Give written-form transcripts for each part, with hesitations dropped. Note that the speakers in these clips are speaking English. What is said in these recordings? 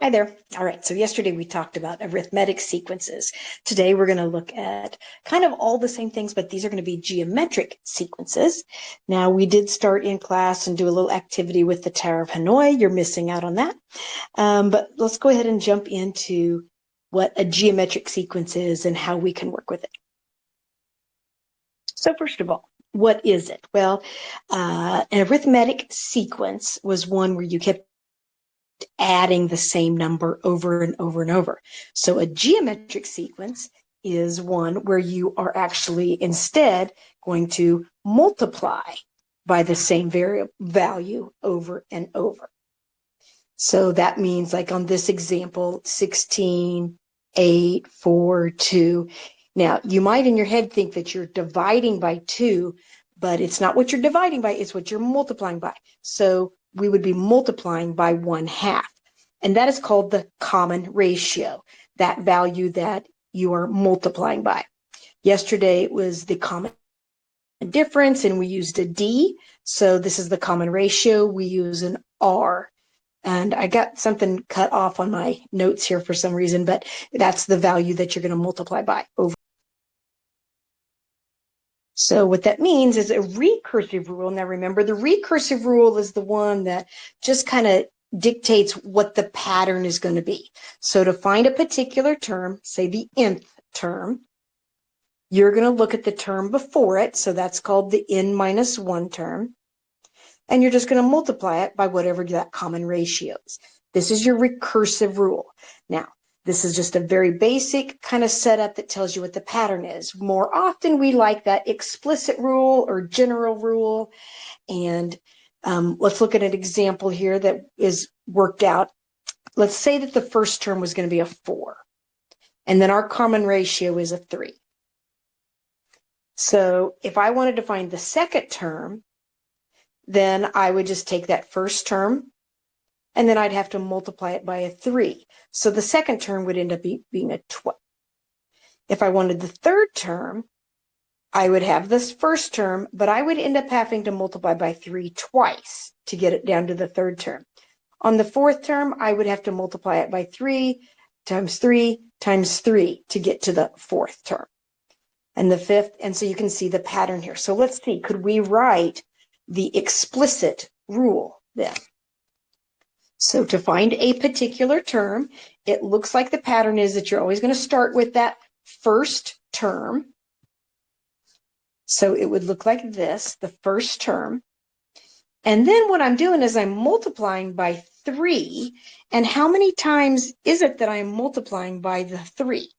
Hi there. All right, so yesterday we talked about arithmetic sequences. Today we're going to look at kind of all the same things, but these are going to be geometric sequences. Now, we did start in class and do a little activity with the Tower of Hanoi. You're missing out on that. But let's go ahead and jump into what a geometric sequence is and how we can work with it. So first of all, what is it? Well, an arithmetic sequence was one where you kept adding the same number over and over and over. So a geometric sequence is one where you are actually instead going to multiply by the same value over and over. So that means, like on this example, 16, 8, 4, 2. Now, you might in your head think that you're dividing by 2, but it's not what you're dividing by, it's what you're multiplying by. So we would be multiplying by 1/2. And that is called the common ratio, that value that you are multiplying by. Yesterday it was the common difference, and we used a D. So this is the common ratio. We use an R. And I got something cut off on my notes here for some reason, but that's the value that you're going to multiply by over. So what that means is a recursive rule. Now remember, the recursive rule is the one that just kind of dictates what the pattern is going to be. So to find a particular term, say the nth term, you're going to look at the term before it. So that's called the n-1 term. And you're just going to multiply it by whatever that common ratio is. This is your recursive rule. Now, this is just a very basic kind of setup that tells you what the pattern is. More often, we like that explicit rule or general rule. And let's look at an example here that is worked out. Let's say that the first term was going to be a 4. And then our common ratio is a 3. So if I wanted to find the second term, then I would just take that first term, and then I'd have to multiply it by a 3. So the second term would end up being a 12. If I wanted the third term, I would have this first term, but I would end up having to multiply by 3 twice to get it down to the third term. On the fourth term, I would have to multiply it by 3 times 3 times 3 to get to the fourth term. And the fifth, and so you can see the pattern here. So let's see, could we write the explicit rule then? So to find a particular term, it looks like the pattern is that you're always going to start with that first term. So it would look like this, the first term. And then what I'm doing is I'm multiplying by 3. And how many times is it that I'm multiplying by the 3?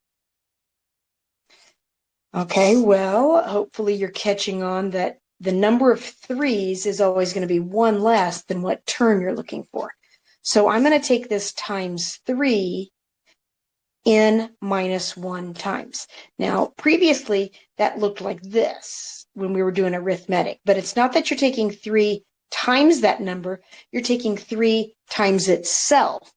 Okay, well, hopefully you're catching on that the number of 3s is always going to be 1 less than what term you're looking for. So I'm going to take this times 3 n-1 times. Now, previously, that looked like this when we were doing arithmetic, but it's not that you're taking 3 times that number, you're taking 3 times itself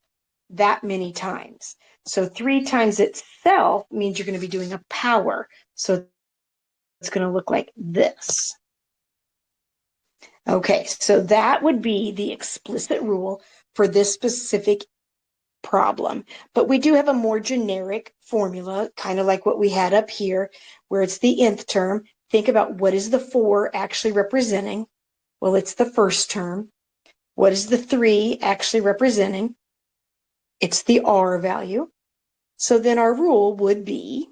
that many times. So 3 times itself means you're going to be doing a power. So it's going to look like this. Okay, so that would be the explicit rule for this specific problem. But we do have a more generic formula, kind of like what we had up here, where it's the nth term. Think about, what is the 4 actually representing? Well, it's the first term. What is the 3 actually representing? It's the R value. So then our rule would be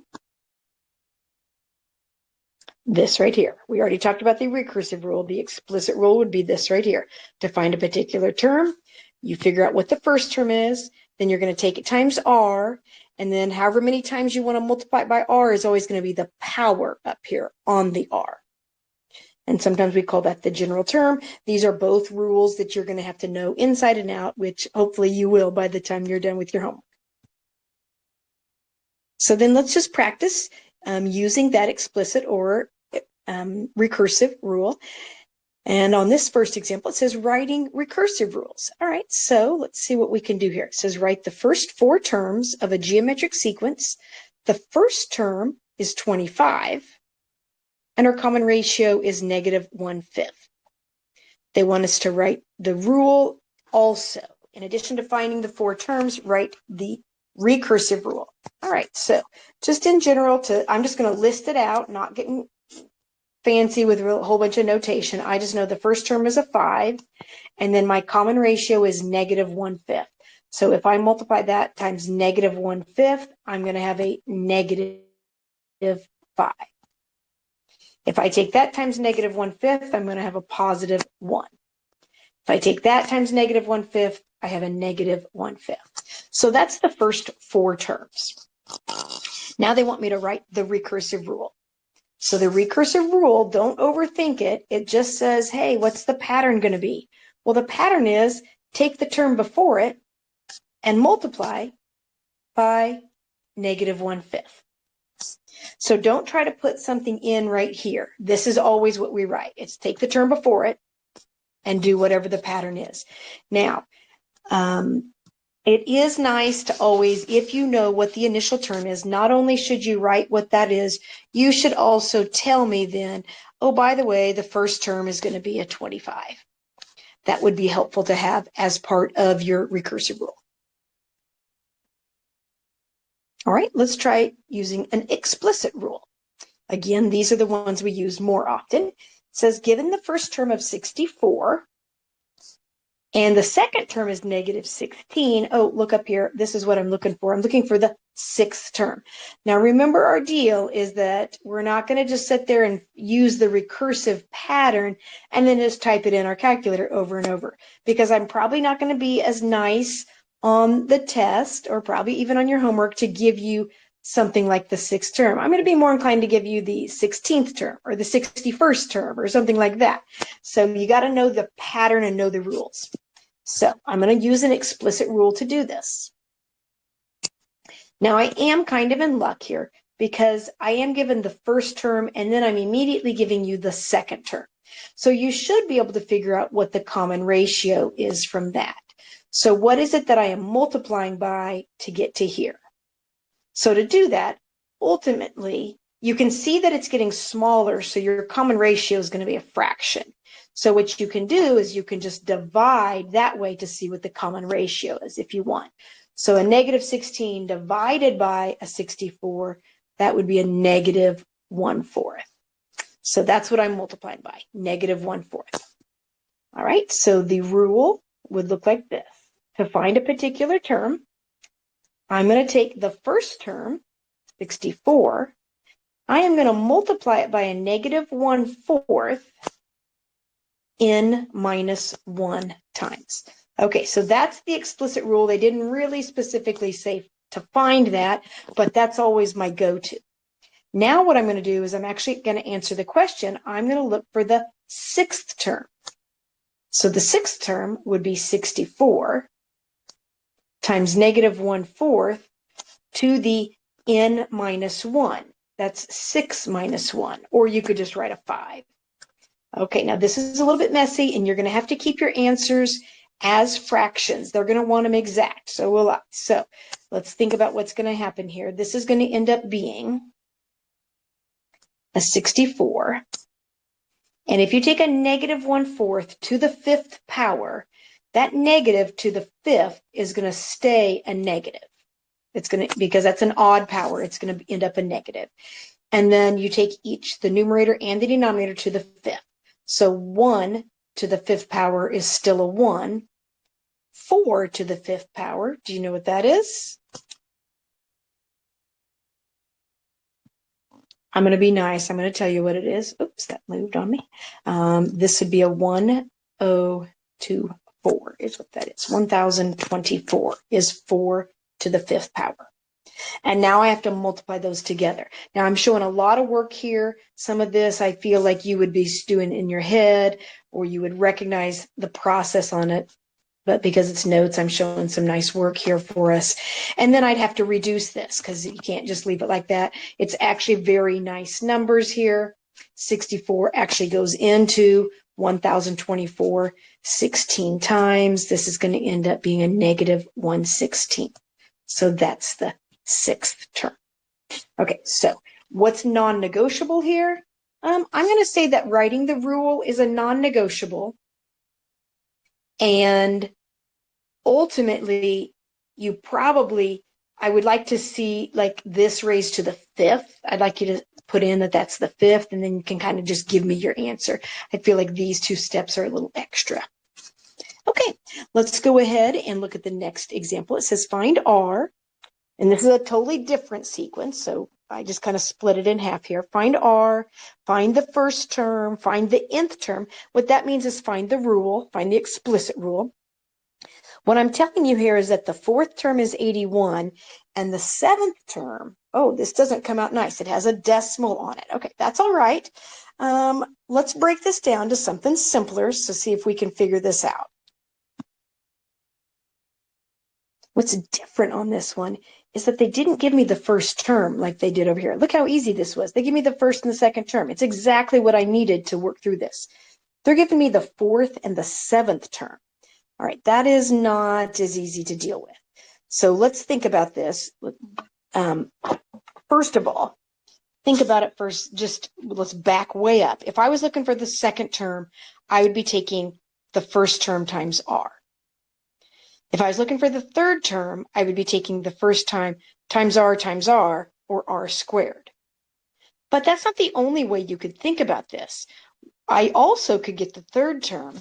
this right here. We already talked about the recursive rule. The explicit rule would be this right here. To find a particular term, you figure out what the first term is, then you're going to take it times R, and then however many times you want to multiply it by R is always going to be the power up here on the R. And sometimes we call that the general term. These are both rules that you're going to have to know inside and out, which hopefully you will by the time you're done with your homework. So then let's just practice using that explicit or recursive rule. And on this first example, it says writing recursive rules. All right, so let's see what we can do here. It says write the first 4 terms of a geometric sequence. The first term is 25, and our common ratio is -1/5. They want us to write the rule also. in addition to finding the 4 terms, write the recursive rule. All right, so just in general, I'm just going to list it out, not getting fancy with a whole bunch of notation. I just know the first term is a 5, and then my common ratio is -1/5. So if I multiply that times -1/5, I'm going to have a -5. If I take that times -1/5, I'm going to have a +1. If I take that times -1/5, I have a -1/5. So that's the first 4 terms. Now they want me to write the recursive rule. So the recursive rule, don't overthink it. It just says, hey, what's the pattern going to be? Well, the pattern is take the term before it and multiply by -1/5. So don't try to put something in right here. This is always what we write. It's take the term before it and do whatever the pattern is. Now, it is nice to always, if you know what the initial term is, not only should you write what that is, you should also tell me then, oh, by the way, the first term is going to be a 25. That would be helpful to have as part of your recursive rule. All right, let's try using an explicit rule. Again, these are the ones we use more often. It says, given the first term of 64, and the second term is -16. Oh, look up here. This is what I'm looking for. I'm looking for the 6th term. Now, remember, our deal is that we're not going to just sit there and use the recursive pattern and then just type it in our calculator over and over, because I'm probably not going to be as nice on the test, or probably even on your homework, to give you something like the 6th term. I'm going to be more inclined to give you the 16th term or the 61st term or something like that. So you got to know the pattern and know the rules. So I'm going to use an explicit rule to do this. Now I am kind of in luck here because I am given the first term and then I'm immediately giving you the second term. So you should be able to figure out what the common ratio is from that. So what is it that I am multiplying by to get to here? So to do that, ultimately, you can see that it's getting smaller, so your common ratio is going to be a fraction. So what you can do is you can just divide that way to see what the common ratio is if you want. So a -16 divided by a 64, that would be a -1/4. So that's what I'm multiplying by, -1/4. All right, so the rule would look like this. To find a particular term, I'm going to take the first term, 64. I am going to multiply it by a -1/4 n minus 1 times. Okay, so that's the explicit rule. They didn't really specifically say to find that, but that's always my go-to. Now what I'm going to do is I'm actually going to answer the question. I'm going to look for the 6th term. So the 6th term would be 64 times -1/4 to the n minus 1. That's 6 minus 1, or you could just write a 5. Okay, now this is a little bit messy, and you're going to have to keep your answers as fractions. They're going to want them exact, so will I. So let's think about what's going to happen here. This is going to end up being a 64. And if you take a -1/4 to the 5th power, that negative to the 5th is going to stay a negative. It's going to, because that's an odd power, it's going to end up a negative. And then you take each, the numerator and the denominator, to the 5th. So 1 to the 5th power is still a 1. 4 to the 5th power, do you know what that is? I'm going to be nice. I'm going to tell you what it is. Oops, that moved on me. This would be a 1024 is what that is. 1024 is 4 to the 5th power. And now I have to multiply those together. Now I'm showing a lot of work here. Some of this I feel like you would be doing in your head, or you would recognize the process on it. But because it's notes, I'm showing some nice work here for us. And then I'd have to reduce this because you can't just leave it like that. It's actually very nice numbers here. 64 actually goes into 1024 16 times. This is going to end up being a -1/16. So that's the 6th term. Okay, so what's non-negotiable here? I'm going to say that writing the rule is a non-negotiable, and ultimately, I would like to see like this raised to the fifth. I'd like you to put in that that's the fifth, and then you can kind of just give me your answer. I feel like these two steps are a little extra. Okay, let's go ahead and look at the next example. It says find R, and this is a totally different sequence, so I just kind of split it in half here. Find R, find the first term, find the nth term. What that means is find the rule, find the explicit rule. What I'm telling you here is that the fourth term is 81, and the seventh term, oh, this doesn't come out nice. It has a decimal on it. Okay, that's all right. Let's break this down to something simpler, so see if we can figure this out. What's different on this one is that they didn't give me the first term like they did over here. Look how easy this was. They give me the first and the second term. It's exactly what I needed to work through this. They're giving me the fourth and the seventh term. All right, that is not as easy to deal with. So let's think about this. First of all, think about it first. Just let's back way up. If I was looking for the second term, I would be taking the first term times R. If I was looking for the third term, I would be taking the first time times R, or R squared. But that's not the only way you could think about this. I also could get the third term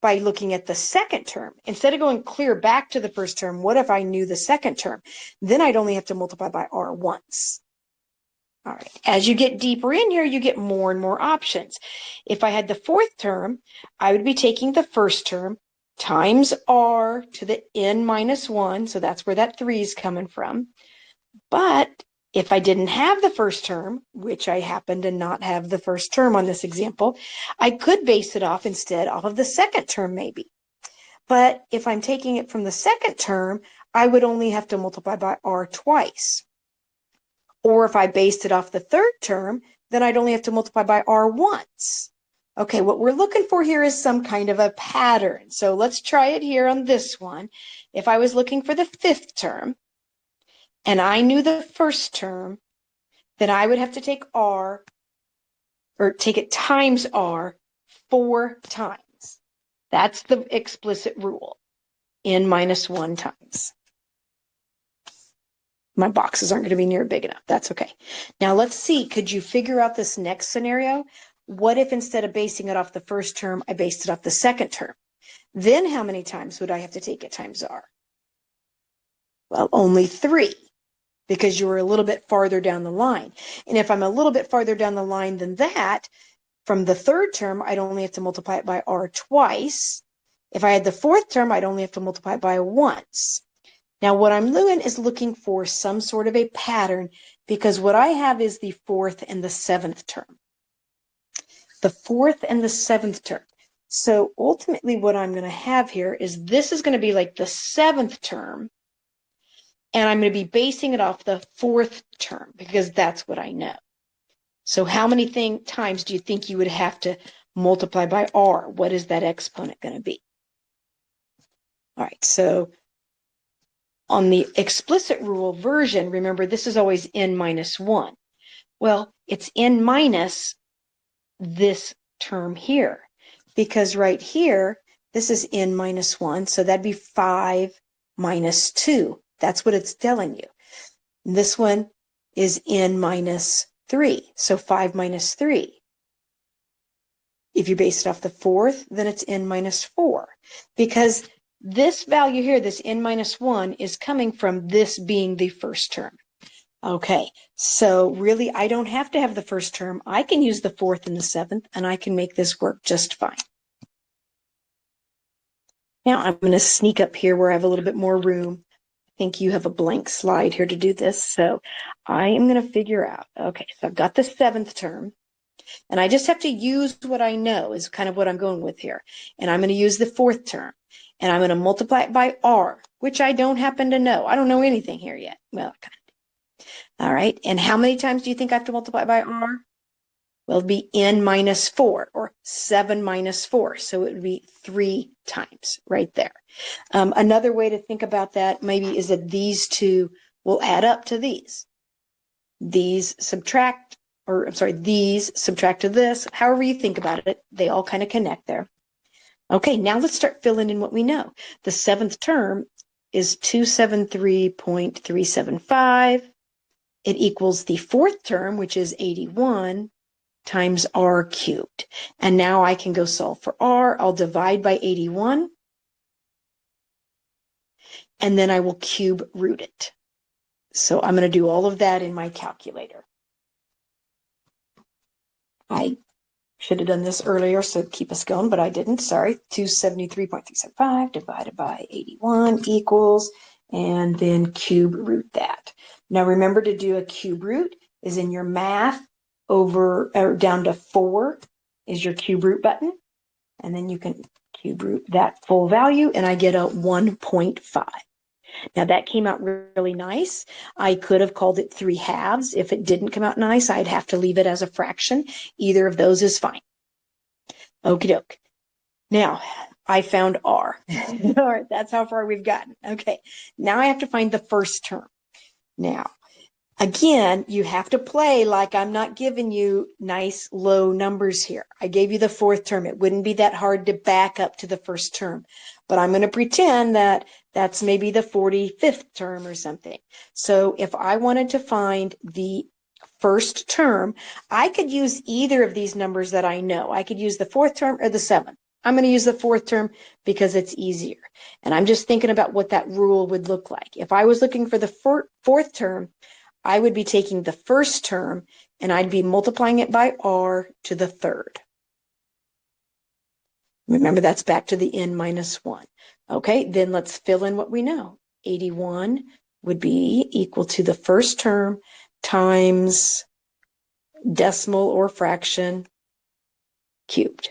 by looking at the second term. Instead of going clear back to the first term, what if I knew the second term? Then I'd only have to multiply by R once. All right. As you get deeper in here, you get more and more options. If I had the fourth term, I would be taking the first term times R to the n minus 1. So that's where that 3 is coming from. But if I didn't have the first term, which I happen to not have the first term on this example, I could base it off instead off of the second term maybe. But if I'm taking it from the second term, I would only have to multiply by R twice. Or if I based it off the third term, then I'd only have to multiply by R once. Okay, what we're looking for here is some kind of a pattern. So let's try it here on this one. If I was looking for the fifth term, and I knew the first term, then I would have to take R, or take it times R 4 times. That's the explicit rule, n minus 1 times. My boxes aren't going to be near big enough. That's okay. Now let's see, could you figure out this next scenario? What if instead of basing it off the first term, I based it off the second term? Then how many times would I have to take it times R? Well, only 3, because you were a little bit farther down the line. And if I'm a little bit farther down the line than that, from the third term, I'd only have to multiply it by R twice. If I had the fourth term, I'd only have to multiply it by once. Now, what I'm doing is looking for some sort of a pattern, because what I have is the fourth and the seventh term. The fourth and the seventh term. So ultimately what I'm going to have here is this is going to be like the seventh term, and I'm going to be basing it off the fourth term because that's what I know. So how many times do you think you would have to multiply by R? What is that exponent going to be? All right, so on the explicit rule version, remember this is always n minus 1. Well, it's n minus this term here, because right here, this is n minus 1, so that'd be 5 minus 2. That's what it's telling you. This one is n minus 3, so 5 minus 3. If you base it off the fourth, then it's n minus 4, because this value here, this n minus 1, is coming from this being the first term. Okay, so really I don't have to have the first term. I can use the fourth and the seventh, and I can make this work just fine. Now I'm going to sneak up here where I have a little bit more room. I think you have a blank slide here to do this, so I am going to figure out. Okay, so I've got the seventh term, and I just have to use what I know is kind of what I'm going with here. And I'm going to use the fourth term, and I'm going to multiply it by R, which I don't happen to know. I don't know anything here yet. Well, kind of. All right, and how many times do you think I have to multiply by R? Well, it'd be n minus 4, or 7 minus 4, so it would be 3 times right there. Another way to think about that maybe is that these two will add up to these. These subtract, or I'm sorry, these subtract to this. However you think about it, they all kind of connect there. Okay, now let's start filling in what we know. The seventh term is 273.375. It equals the fourth term, which is 81, times r cubed. And now I can go solve for r. I'll divide by 81, and then I will cube root it. So I'm going to do all of that in my calculator. I should have done this earlier, so keep us going, but I didn't. Sorry. 273.375 divided by 81 equals, and then cube root that. Now remember, to do a cube root is in your math over or down to 4 is your cube root button, and then you can cube root that full value, and I get a 1.5. Now that came out really nice. I could have called it 3/2. If it didn't come out nice, I'd have to leave it as a fraction. Either of those is fine. Okie doke. Now I found r. All right, that's how far we've gotten. Okay, now I have to find the first term. Now, again, you have to play like I'm not giving you nice low numbers here. I gave you the fourth term. It wouldn't be that hard to back up to the first term, but I'm going to pretend that that's maybe the 45th term or something. So if I wanted to find the first term, I could use either of these numbers that I know. I could use the fourth term or the seventh. I'm going to use the fourth term because it's easier. And I'm just thinking about what that rule would look like. If I was looking for the fourth term, I would be taking the first term and I'd be multiplying it by r to the third. Remember, that's back to the n minus 1. Okay, then let's fill in what we know. 81 would be equal to the first term times decimal or fraction cubed.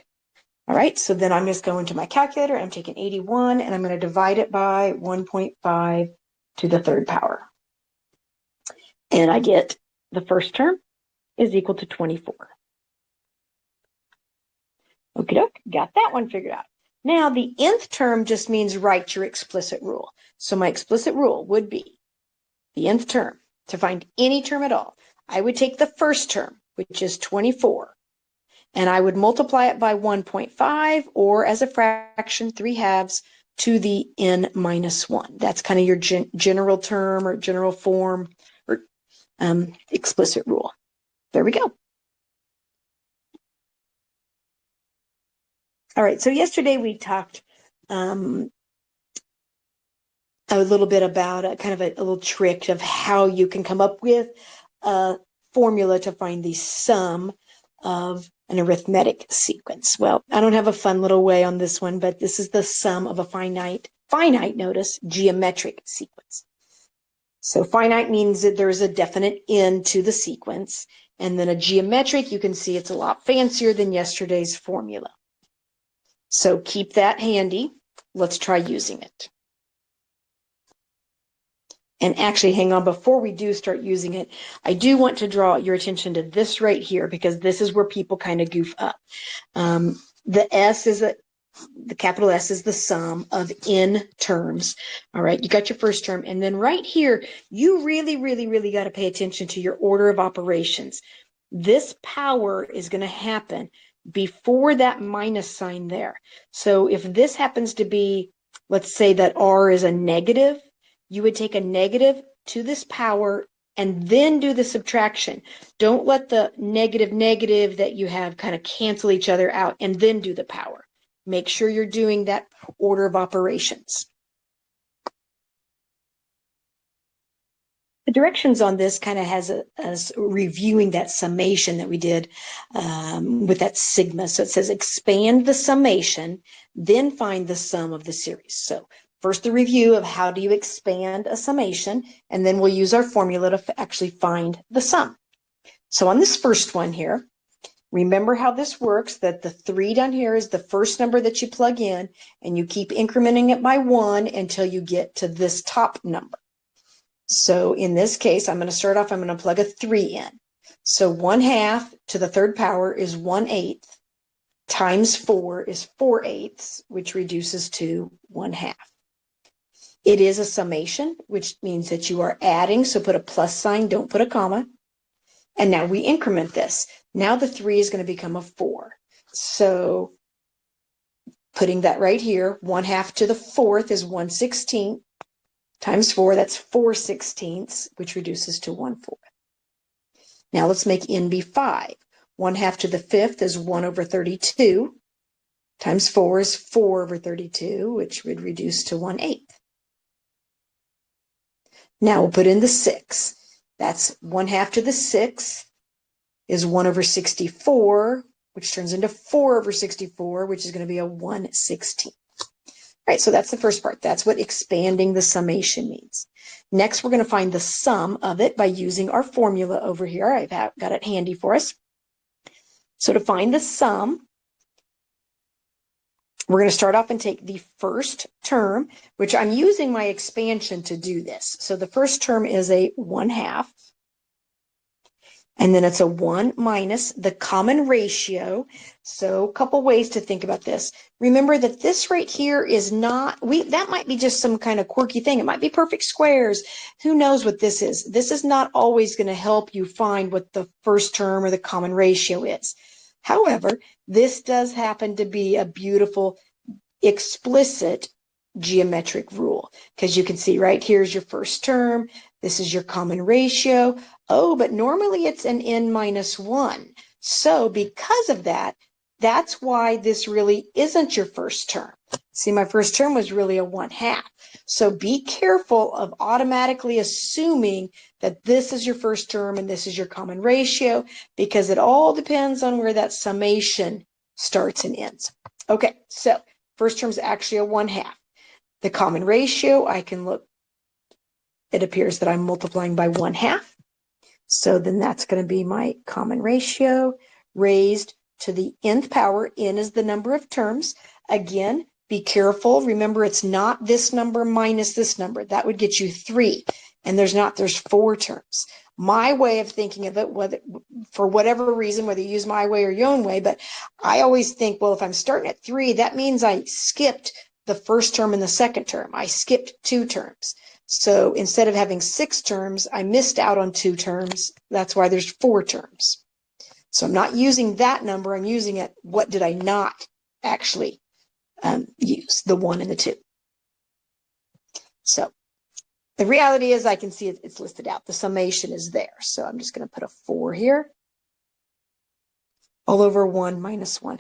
All right, so then I'm just going to my calculator. I'm taking 81 and I'm going to divide it by 1.5 to the third power. And I get the first term is equal to 24. Okie doke, got that one figured out. Now the nth term just means write your explicit rule. So my explicit rule would be the nth term. To find any term at all, I would take the first term, which is 24, and I would multiply it by 1.5, or as a fraction, 3/2 to the n minus 1. That's kind of your general term or general form or explicit rule. There we go. All right, so yesterday we talked a little bit about a kind of a little trick of how you can come up with a formula to find the sum of an arithmetic sequence. Well, I don't have a fun little way on this one, but this is the sum of a finite, notice, geometric sequence. So finite means that there's a definite end to the sequence, and then a geometric, you can see it's a lot fancier than yesterday's formula. So keep that handy. Let's try using it. And actually, hang on, before we do start using it, I do want to draw your attention to this right here, because this is where people kind of goof up. The capital S is the sum of n terms. All right, you got your first term. And then right here, you really, really, really got to pay attention to your order of operations. This power is going to happen before that minus sign there. So if this happens to be, let's say that r is a negative, you would take a negative to this power and then do the subtraction. Don't let the negative that you have kind of cancel each other out and then do the power. Make sure you're doing that order of operations. The directions on this kind of has us reviewing that summation that we did with that sigma. So it says expand the summation, then find the sum of the series. So first, the review of how do you expand a summation, and then we'll use our formula to actually find the sum. So on this first one here, remember how this works, that the 3 down here is the first number that you plug in, and you keep incrementing it by 1 until you get to this top number. So in this case, I'm going to start off, I'm going to plug a 3 in. So 1/2 to the third power is 1/8 times 4 is 4/8, which reduces to 1/2. It is a summation, which means that you are adding, so put a plus sign, don't put a comma. And now we increment this. Now the 3 is going to become a 4. So putting that right here, 1/2 to the 4th is 1/16 times 4, that's 4/16, which reduces to 1/4. Now let's make n be 5. 1/2 to the 5th is 1/32, times 4 is 4/32, which would reduce to 1/8. Now we'll put in the 6. That's 1/2 to the 6th is 1/64, which turns into 4/64, which is going to be a 1/16. All right, so that's the first part. That's what expanding the summation means. Next, we're going to find the sum of it by using our formula over here. I've got it handy for us. So to find the sum, we're going to start off and take the first term, which I'm using my expansion to do this. So the first term is a 1/2. And then it's a 1 minus the common ratio. So a couple ways to think about this. Remember that this right here is not, that might be just some kind of quirky thing. It might be perfect squares. Who knows what this is? This is not always going to help you find what the first term or the common ratio is. However, this does happen to be a beautiful, explicit geometric rule, because you can see right here's your first term, this is your common ratio. Oh, but normally it's an n minus 1. So because of that, that's why this really isn't your first term. See, my first term was really a 1/2. So be careful of automatically assuming that this is your first term and this is your common ratio, because it all depends on where that summation starts and ends. Okay, so first term is actually a 1/2. The common ratio, I can look, it appears that I'm multiplying by 1/2. So then that's going to be my common ratio raised to the nth power. N is the number of terms. Again, be careful. Remember, it's not this number minus this number. That would get you 3. And there's 4 terms. My way of thinking of it, whether for whatever reason, whether you use my way or your own way, but I always think, well, if I'm starting at 3, that means I skipped the first term and the second term. I skipped 2 terms. So instead of having 6 terms, I missed out on 2 terms. That's why there's 4 terms. So I'm not using that number. I'm using it. What did I not actually use? The 1 and the 2. So the reality is I can see it's listed out. The summation is there. So I'm just going to put a 4 here. All over 1 minus 1/2.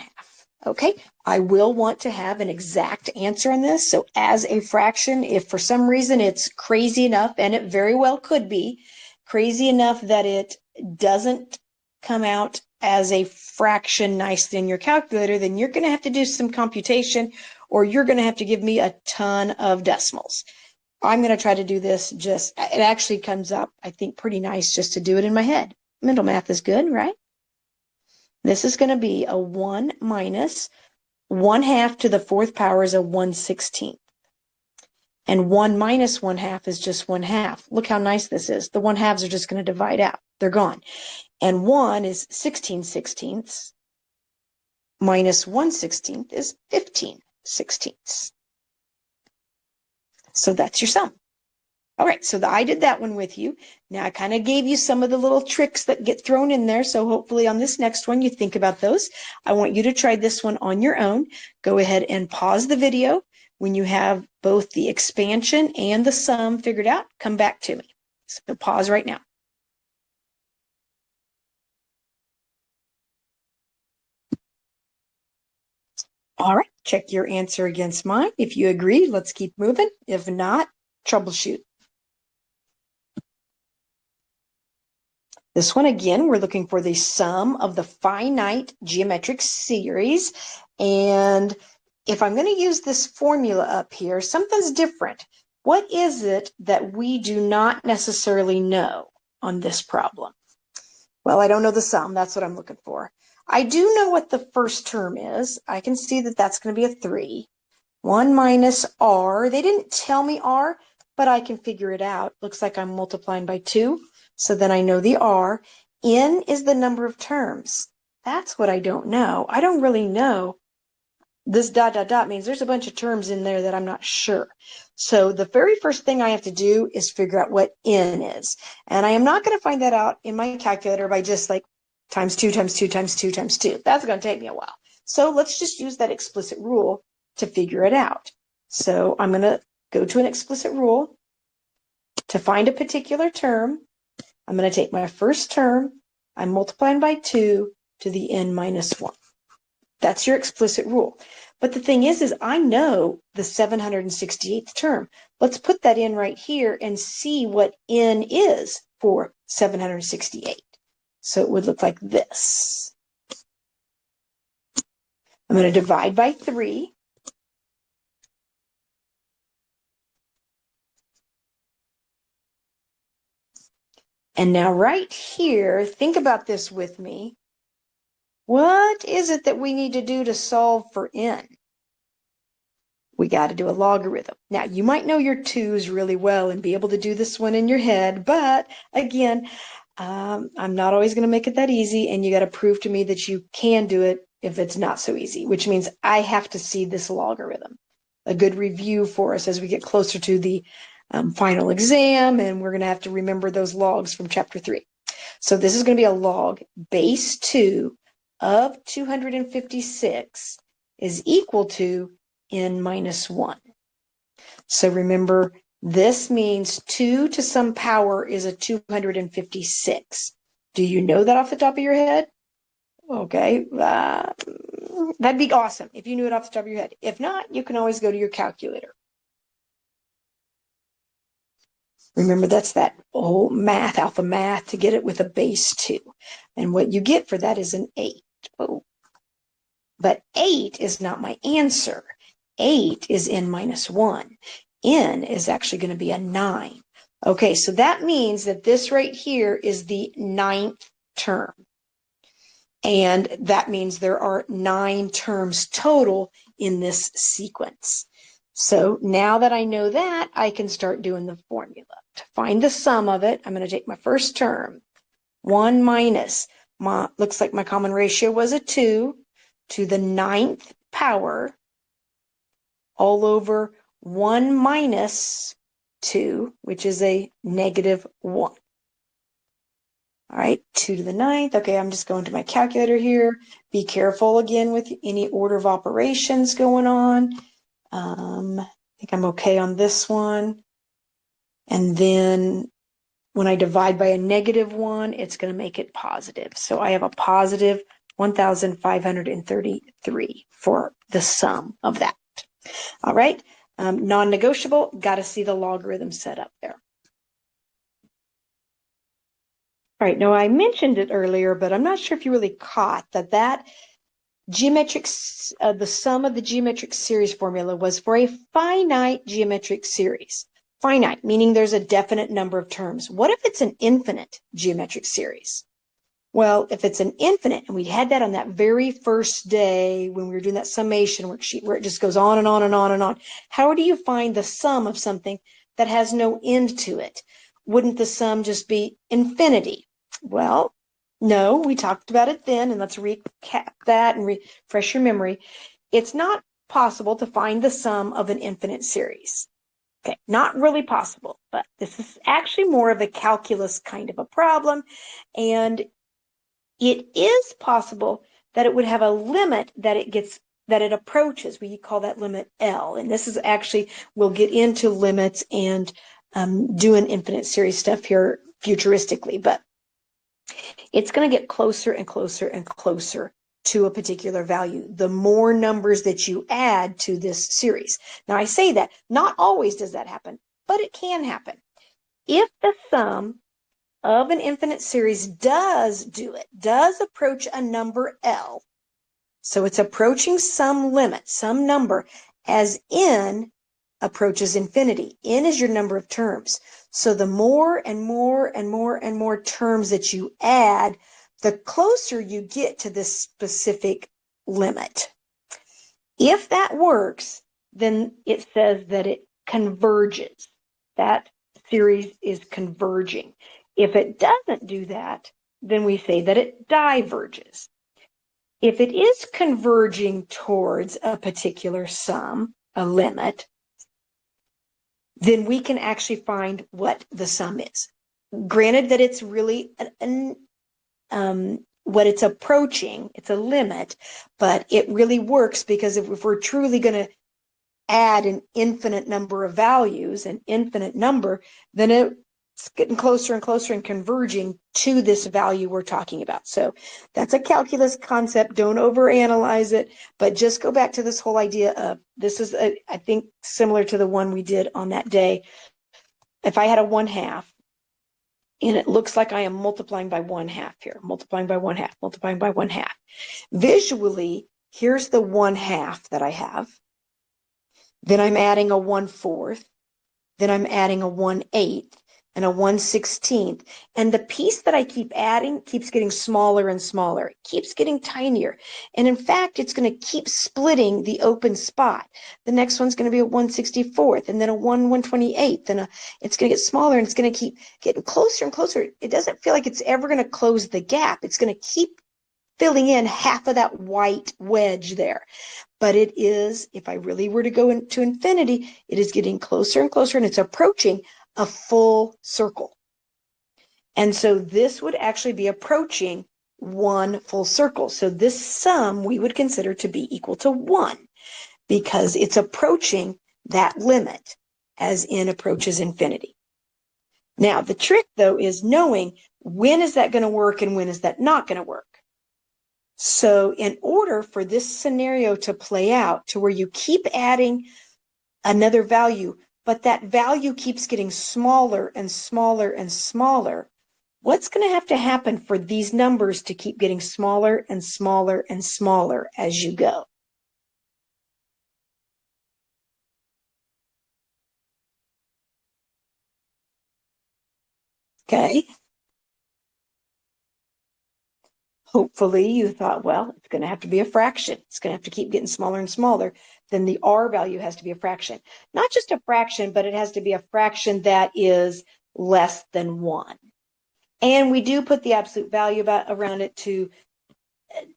Okay, I will want to have an exact answer on this. So as a fraction, if for some reason it's crazy enough, and it very well could be, crazy enough that it doesn't come out as a fraction nicely in your calculator, then you're going to have to do some computation, or you're going to have to give me a ton of decimals. I'm going to try to do this it actually comes up, I think, pretty nice just to do it in my head. Mental math is good, right? This is going to be a 1 minus 1/2 to the 4th power is a 1/16. And 1 minus 1/2 is just 1/2. Look how nice this is. The 1/2s are just going to divide out. They're gone. And 1 is 16/16 minus 1/16 is 15/16. So that's your sum. All right, so I did that one with you. Now I kind of gave you some of the little tricks that get thrown in there, so hopefully on this next one you think about those. I want you to try this one on your own. Go ahead and pause the video. When you have both the expansion and the sum figured out, come back to me. So pause right now. All right, check your answer against mine. If you agree, let's keep moving. If not, troubleshoot. This one, again, we're looking for the sum of the finite geometric series. And if I'm going to use this formula up here, something's different. What is it that we do not necessarily know on this problem? Well, I don't know the sum. That's what I'm looking for. I do know what the first term is. I can see that that's going to be a 3. 1 minus r. They didn't tell me r, but I can figure it out. Looks like I'm multiplying by 2. So then I know the r. N is the number of terms. That's what I don't know. I don't really know. This ... means there's a bunch of terms in there that I'm not sure. So the very first thing I have to do is figure out what n is. And I am not going to find that out in my calculator by just like times 2 times 2 times 2 times 2. That's going to take me a while. So let's just use that explicit rule to figure it out. So I'm going to go to an explicit rule. To find a particular term, I'm going to take my first term, I'm multiplying by 2 to the n minus 1. That's your explicit rule. But the thing is I know the 768th term. Let's put that in right here and see what n is for 768. So it would look like this. I'm going to divide by 3. And now right here, think about this with me. What is it that we need to do to solve for n? We got to do a logarithm. Now, you might know your 2's really well and be able to do this one in your head, but again, I'm not always going to make it that easy, and you got to prove to me that you can do it if it's not so easy, which means I have to see this logarithm. A good review for us as we get closer to the final exam, and we're going to have to remember those logs from chapter 3. So this is going to be a log base 2 of 256 is equal to n minus 1. So remember, this means 2 to some power is a 256. Do you know that off the top of your head? Okay, that'd be awesome if you knew it off the top of your head. If not, you can always go to your calculator. Remember, that's that old math, alpha math, to get it with a base 2. And what you get for that is an 8. Oh. But 8 is not my answer. 8 is n minus 1. N is actually going to be a 9. Okay, so that means that this right here is the 9th term. And that means there are 9 terms total in this sequence. So now that I know that, I can start doing the formula. To find the sum of it, I'm going to take my first term, 1 minus, looks like my common ratio was a 2, to the 9th power, all over 1 minus 2, which is a negative 1. All right, 2 to the 9th. Okay, I'm just going to my calculator here. Be careful again with any order of operations going on. I think I'm okay on this one. And then when I divide by a negative 1, it's going to make it positive. So I have a positive 1,533 for the sum of that. All right, non-negotiable, got to see the logarithm set up there. All right, now I mentioned it earlier, but I'm not sure if you really caught that geometric, the sum of the geometric series formula was for a finite geometric series. Finite, meaning there's a definite number of terms. What if it's an infinite geometric series? Well, if it's an infinite, and we had that on that very first day when we were doing that summation worksheet where it just goes on and on and on and on, how do you find the sum of something that has no end to it? Wouldn't the sum just be infinity? Well, no, we talked about it then, and let's recap that and refresh your memory. It's not possible to find the sum of an infinite series. Okay, not really possible, but this is actually more of a calculus kind of a problem, and it is possible that it would have a limit that it approaches. We call that limit L, and this is actually, we'll get into limits and doing infinite series stuff here futuristically, but it's going to get closer and closer and closer to a particular value the more numbers that you add to this series. Now, I say that not always does that happen, but it can happen. If the sum of an infinite series does approach a number L, so it's approaching some limit, some number, as n approaches infinity. N is your number of terms. So the more and more and more and more terms that you add, the closer you get to this specific limit. If that works, then it says that it converges. That series is converging. If it doesn't do that, then we say that it diverges. If it is converging towards a particular sum, a limit, then we can actually find what the sum is. Granted that it's really what it's approaching, it's a limit, but it really works because if we're truly going to add an infinite number of values, an infinite number, then it's getting closer and closer and converging to this value we're talking about. So that's a calculus concept. Don't overanalyze it, but just go back to this whole idea of this is, I think, similar to the one we did on that day. If I had a 1/2, and it looks like I am multiplying by 1/2 here, multiplying by 1/2, multiplying by 1/2. Visually, here's the 1/2 that I have. Then I'm adding a 1/4. Then I'm adding a 1/8 and a 1/16. And the piece that I keep adding keeps getting smaller and smaller. It keeps getting tinier. And in fact, it's going to keep splitting the open spot. The next one's going to be a 1/64th and then a 1/128th. And it's going to get smaller and it's going to keep getting closer and closer. It doesn't feel like it's ever going to close the gap. It's going to keep filling in half of that white wedge there. But it is, if I really were to go into infinity, it is getting closer and closer, and it's approaching a full circle. And so this would actually be approaching one full circle. So this sum we would consider to be equal to 1 because it's approaching that limit as n approaches infinity. Now, the trick, though, is knowing when is that going to work and when is that not going to work. So in order for this scenario to play out to where you keep adding another value, but that value keeps getting smaller and smaller and smaller, what's going to have to happen for these numbers to keep getting smaller and smaller and smaller as you go? Okay. Hopefully you thought, well, it's going to have to be a fraction. It's going to have to keep getting smaller and smaller. Then the R value has to be a fraction. Not just a fraction, but it has to be a fraction that is less than 1. And we do put the absolute value around it to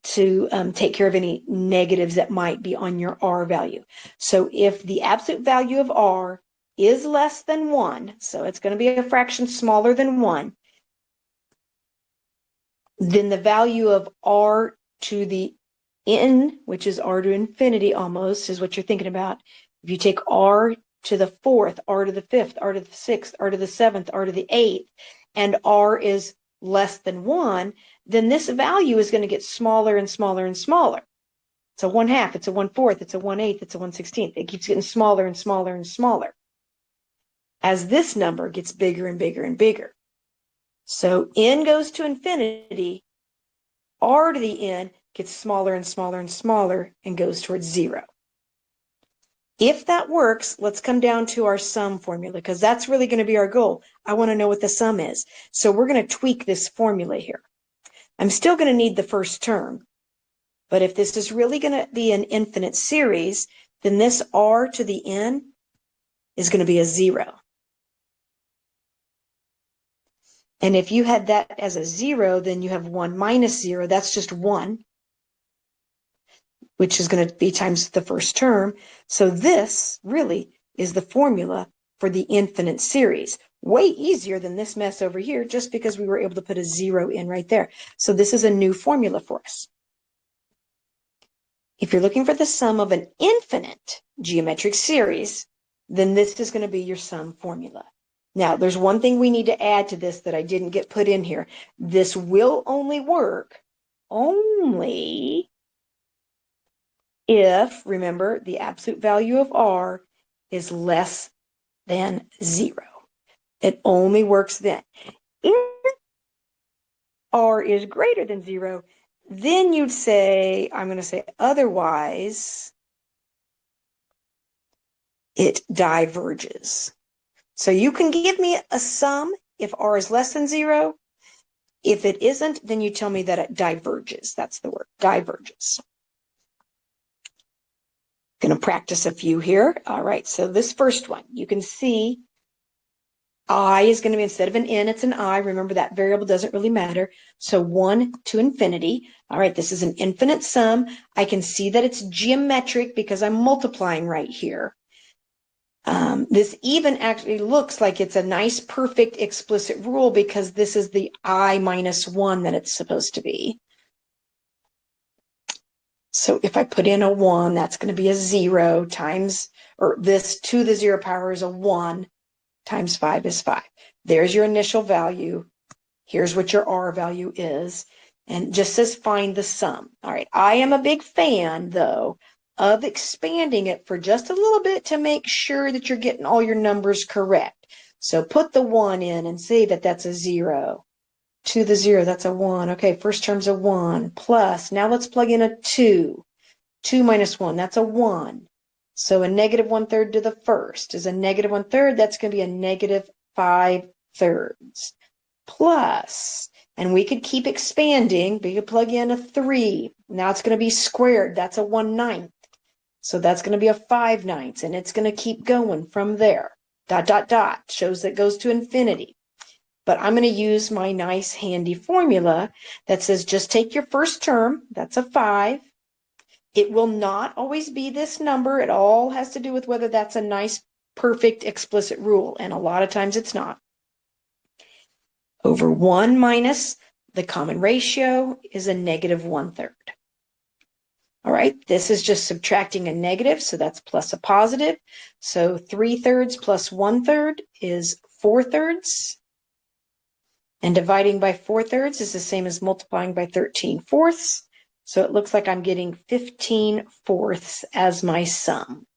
take care of any negatives that might be on your R value. So if the absolute value of R is less than 1, so it's going to be a fraction smaller than 1, then the value of R to the n, which is R to infinity almost, is what you're thinking about. If you take R to the 4th, R to the 5th, R to the 6th, R to the 7th, R to the 8th, and R is less than 1, then this value is going to get smaller and smaller and smaller. It's a 1/2, it's a 1/4, it's a 1/8, it's a 1/16. It keeps getting smaller and smaller and smaller as this number gets bigger and bigger and bigger. So n goes to infinity, R to the n gets smaller and smaller and smaller and goes towards 0. If that works, let's come down to our sum formula because that's really going to be our goal. I want to know what the sum is. So we're going to tweak this formula here. I'm still going to need the first term, but if this is really going to be an infinite series, then this R to the n is going to be a 0. And if you had that as a 0, then you have 1 minus 0. That's just 1, which is going to be times the first term. So this really is the formula for the infinite series. Way easier than this mess over here, just because we were able to put a 0 in right there. So this is a new formula for us. If you're looking for the sum of an infinite geometric series, then this is going to be your sum formula. Now, there's one thing we need to add to this that I didn't get put in here. This will only work only if, remember, the absolute value of R is less than 0. It only works then. If R is greater than 0, then you'd say, I'm going to say otherwise, it diverges. So you can give me a sum if R is less than 0. If it isn't, then you tell me that it diverges. That's the word, diverges. Going to practice a few here. All right, so this first one, you can see I is going to be, instead of an n, it's an I. Remember, that variable doesn't really matter. So 1 to infinity. All right, this is an infinite sum. I can see that it's geometric because I'm multiplying right here. This even actually looks like it's a nice, perfect, explicit rule because this is the I minus 1 that it's supposed to be. So if I put in a 1, that's going to be a 0 times, or this to the 0 power is a 1 times 5 is 5. There's your initial value. Here's what your R value is. And just says find the sum. All right. I am a big fan, though, of expanding it for just a little bit to make sure that you're getting all your numbers correct. So put the 1 in and say that that's a 0. To the 0, that's a 1. Okay, first term's a 1. Plus, now let's plug in a 2. 2 minus 1, that's a 1. So a negative 1/3 to the first is a negative 1/3. That's going to be a negative 5/3. Plus, and we could keep expanding. We could plug in a 3. Now it's going to be squared. That's a 1/9. So that's going to be a 5/9. And it's going to keep going from there. Dot, dot, dot. Shows that goes to infinity. But I'm going to use my nice handy formula that says just take your first term. That's a 5. It will not always be this number. It all has to do with whether that's a nice, perfect, explicit rule. And a lot of times it's not. Over 1 minus the common ratio is a negative 1/3. All right, this is just subtracting a negative, so that's plus a positive. So 3/3 plus 1/3 is 4/3. And dividing by 4/3 is the same as multiplying by 13/4. So it looks like I'm getting 15/4 as my sum.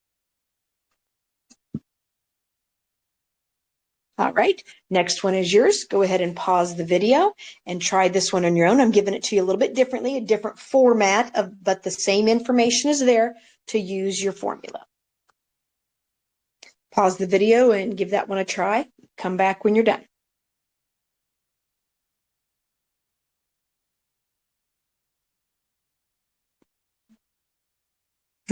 All right, next one is yours. Go ahead and pause the video and try this one on your own. I'm giving it to you a little bit differently, a different format, but the same information is there to use your formula. Pause the video and give that one a try. Come back when you're done.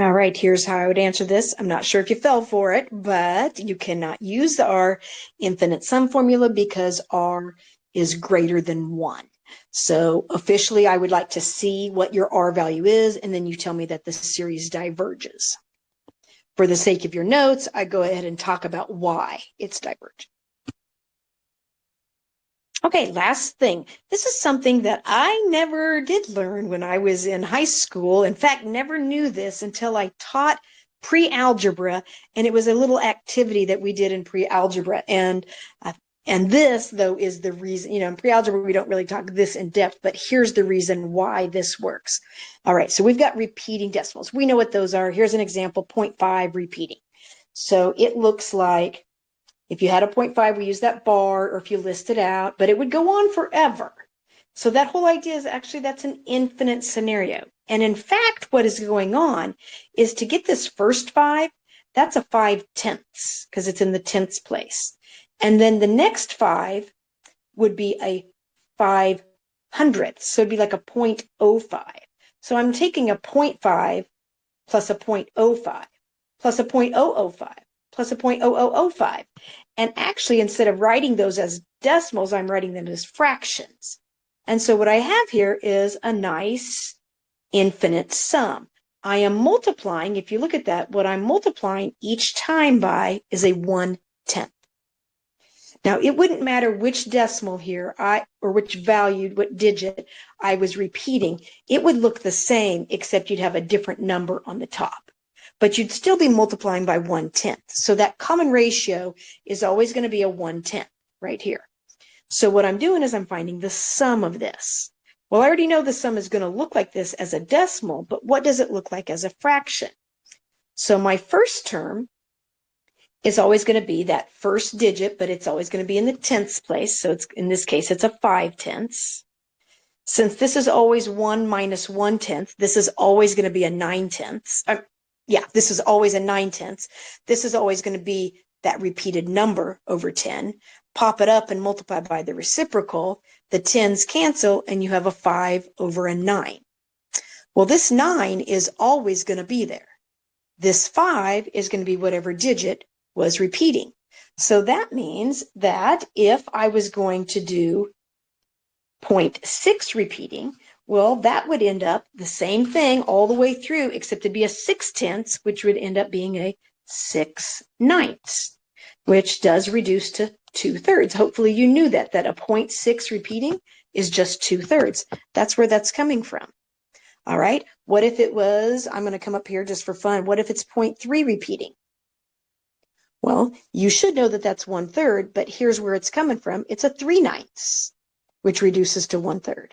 All right, here's how I would answer this. I'm not sure if you fell for it, but you cannot use the R infinite sum formula because R is greater than 1. So officially, I would like to see what your R value is, and then you tell me that the series diverges. For the sake of your notes, I go ahead and talk about why it's divergent. Okay, last thing. This is something that I never did learn when I was in high school. In fact, never knew this until I taught pre-algebra, and it was a little activity that we did in pre-algebra. And this, though, is the reason, in pre-algebra, we don't really talk this in depth, but here's the reason why this works. All right, so we've got repeating decimals. We know what those are. Here's an example, 0.5 repeating. So it looks like if you had a 0.5, we use that bar, or if you list it out, but it would go on forever. So that whole idea is actually that's an infinite scenario. And in fact, what is going on is to get this first 5, that's a 5/10 because it's in the tenths place. And then the next 5 would be a 5/100. So it'd be like a 0.05. So I'm taking a 0.5 plus a 0.05 plus a 0.005 plus a 0.0005. And actually, instead of writing those as decimals, I'm writing them as fractions. And so what I have here is a nice infinite sum. I am multiplying, if you look at that, what I'm multiplying each time by is a 1/10. Now, it wouldn't matter which decimal here, or which value, what digit I was repeating. It would look the same, except you'd have a different number on the top. But you'd still be multiplying by 1/10. So that common ratio is always going to be a 1/10 right here. So what I'm doing is I'm finding the sum of this. Well, I already know the sum is going to look like this as a decimal, but what does it look like as a fraction? So my first term is always going to be that first digit, but it's always going to be in the tenths place. So it's, in this case, it's a 5/10. Since this is always 1 minus 1/10, this is always going to be a 9/10. This is always a 9/10. This is always going to be that repeated number over 10. Pop it up and multiply by the reciprocal. The 10s cancel, and you have a 5 over a 9. Well, this 9 is always going to be there. This 5 is going to be whatever digit was repeating. So that means that if I was going to do 0.6 repeating, well, that would end up the same thing all the way through, except it'd be a 6/10, which would end up being a 6/9, which does reduce to 2/3. Hopefully you knew that a 0.6 repeating is just 2/3. That's where that's coming from. All right. What if it was, I'm going to come up here just for fun. What if it's 0.3 repeating? Well, you should know that that's 1/3, but here's where it's coming from. It's a 3/9, which reduces to 1/3.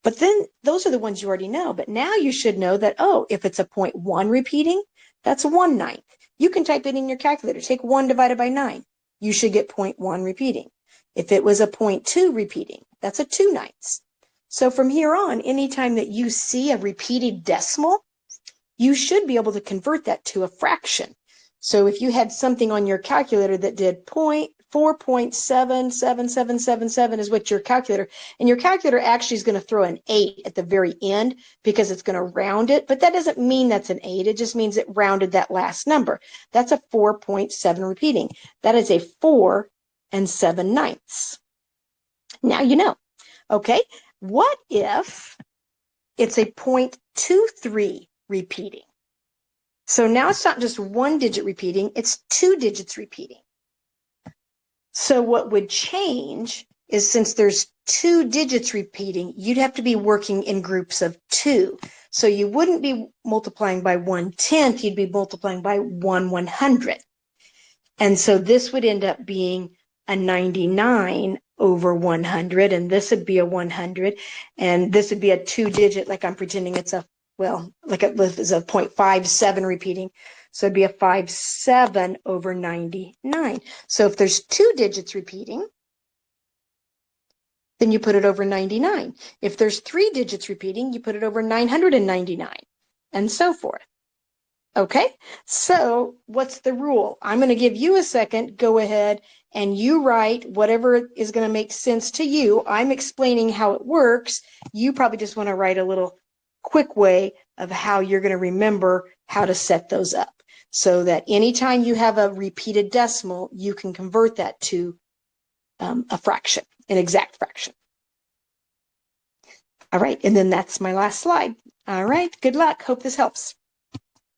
But then those are the ones you already know. But now you should know that, oh, if it's a 0.1 repeating, that's 1/9. You can type it in your calculator. Take 1 divided by 9. You should get 0.1 repeating. If it was a 0.2 repeating, that's a 2/9. So from here on, anytime that you see a repeated decimal, you should be able to convert that to a fraction. So if you had something on your calculator that did 4.77777 is what your calculator, and your calculator actually is going to throw an 8 at the very end because it's going to round it, but that doesn't mean that's an 8. It just means it rounded that last number. That's a 4.7 repeating. That is a 4 7/9. Now you know. Okay, what if it's a 0.23 repeating? So now it's not just one digit repeating, it's 2 digits repeating. So what would change is, since there's 2 digits repeating, you'd have to be working in groups of 2. So you wouldn't be multiplying by 1/10, you'd be multiplying by 1/100. And so this would end up being a 99 over 100, and this would be a 100, and this would be a 2-digit, like I'm pretending it's a, well, like it was a 0.57 repeating. So it'd be a 57 over 99. So if there's 2 digits repeating, then you put it over 99. If there's 3 digits repeating, you put it over 999, and so forth. Okay, so what's the rule? I'm going to give you a second. Go ahead and you write whatever is going to make sense to you. I'm explaining how it works. You probably just want to write a little quick way of how you're going to remember how to set those up, so that anytime you have a repeated decimal, you can convert that to a fraction, an exact fraction. All right, and then that's my last slide. All right, good luck. Hope this helps.